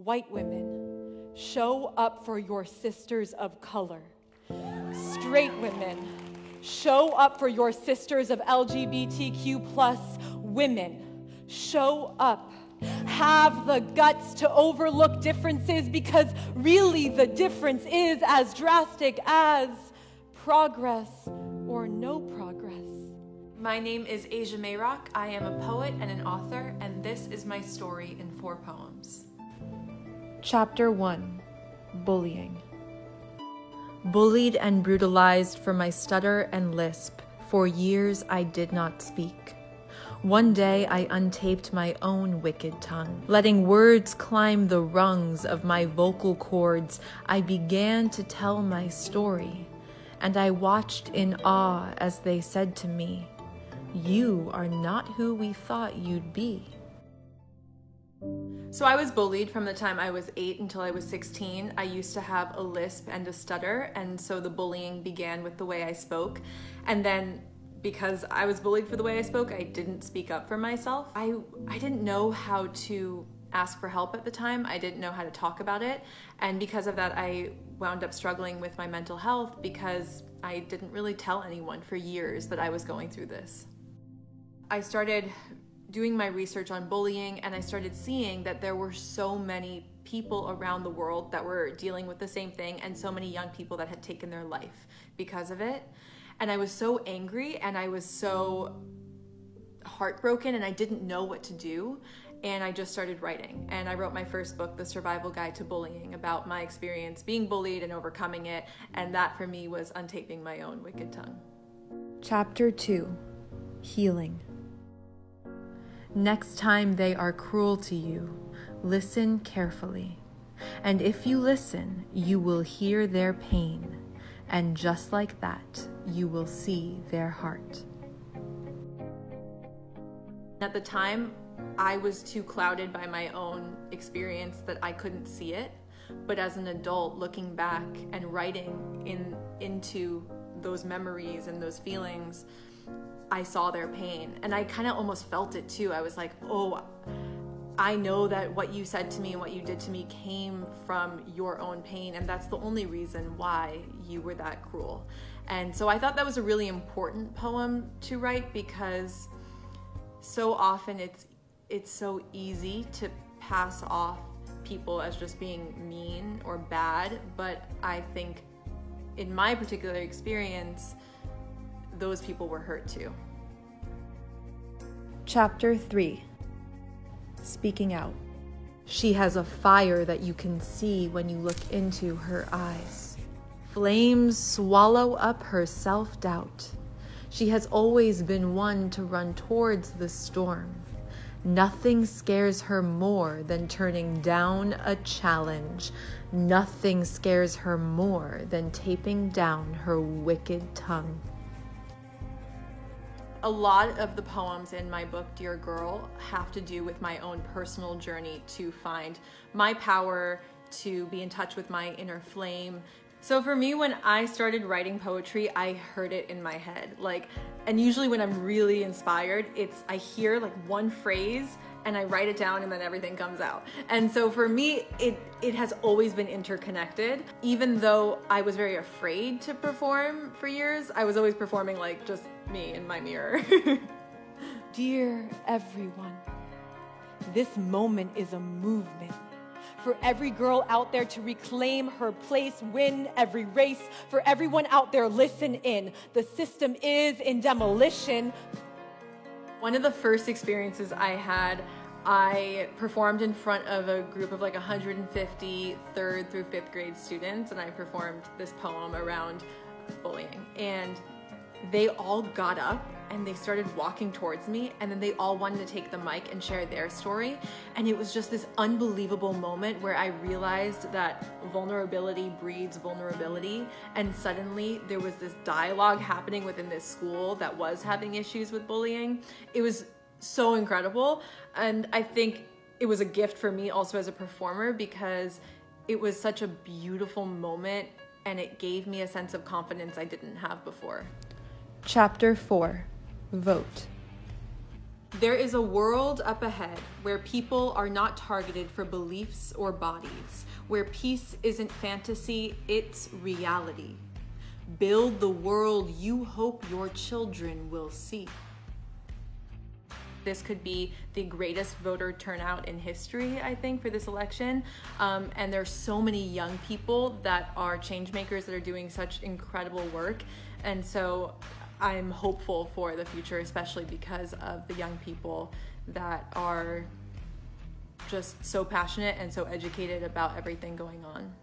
White women, show up for your sisters of color. Straight women, show up for your sisters of LGBTQ plus women. Show up. Have the guts to overlook differences, because really the difference is as drastic as progress or no progress. My name is Aija Mayrock. I am a poet and an author, and this is my story in 4 poems. Chapter 1. Bullying. Bullied and brutalized for my stutter and lisp, for years I did not speak. One day I untaped my own wicked tongue. Letting words climb the rungs of my vocal cords, I began to tell my story, and I watched in awe as they said to me, "You are not who we thought you'd be." So I was bullied from the time I was 8 until I was 16. I used to have a lisp and a stutter, and so the bullying began with the way I spoke. And then because I was bullied for the way I spoke, I didn't speak up for myself. I didn't know how to ask for help at the time. I didn't know how to talk about it. And because of that, I wound up struggling with my mental health because I didn't really tell anyone for years that I was going through this. I started doing my research on bullying, and I started seeing that there were so many people around the world that were dealing with the same thing, and so many young people that had taken their life because of it. And I was so angry, and I was so heartbroken, and I didn't know what to do. And I just started writing. And I wrote my first book, The Survival Guide to Bullying, about my experience being bullied and overcoming it. And that for me was untaping my own wicked tongue. Chapter 2. Healing. Next time they are cruel to you, listen carefully. And if you listen, you will hear their pain. And just like that, you will see their heart. At the time, I was too clouded by my own experience that I couldn't see it. But as an adult, looking back and writing into those memories and those feelings, I saw their pain, and I kind of almost felt it too. I was like, oh, I know that what you said to me and what you did to me came from your own pain, and that's the only reason why you were that cruel. And so I thought that was a really important poem to write, because so often it's so easy to pass off people as just being mean or bad, but I think in my particular experience, those people were hurt too. Chapter 3. Speaking out. She has a fire that you can see when you look into her eyes. Flames swallow up her self-doubt. She has always been one to run towards the storm. Nothing scares her more than turning down a challenge. Nothing scares her more than taping down her wicked tongue. A lot of the poems in my book, Dear Girl, have to do with my own personal journey to find my power, to be in touch with my inner flame. So for me, when I started writing poetry, I heard it in my head. And usually when I'm really inspired, I hear like one phrase and I write it down, and then everything comes out. And so for me, it has always been interconnected. Even though I was very afraid to perform for years, I was always performing like just me in my mirror. Dear everyone, this moment is a movement. For every girl out there to reclaim her place, win every race. For everyone out there, listen in. The system is in demolition. One of the first experiences I had, I performed in front of a group of like 150 3rd through 5th grade students, and I performed this poem around bullying. And they all got up and they started walking towards me, and then they all wanted to take the mic and share their story. And it was just this unbelievable moment where I realized that vulnerability breeds vulnerability, and suddenly there was this dialogue happening within this school that was having issues with bullying. It was so incredible, and I think it was a gift for me also as a performer, because it was such a beautiful moment and it gave me a sense of confidence I didn't have before. Chapter 4. Vote. There is a world up ahead where people are not targeted for beliefs or bodies, where peace isn't fantasy, it's reality. Build the world you hope your children will see. This could be the greatest voter turnout in history, I think, for this election. And there's so many young people that are change makers that are doing such incredible work. And so I'm hopeful for the future, especially because of the young people that are just so passionate and so educated about everything going on.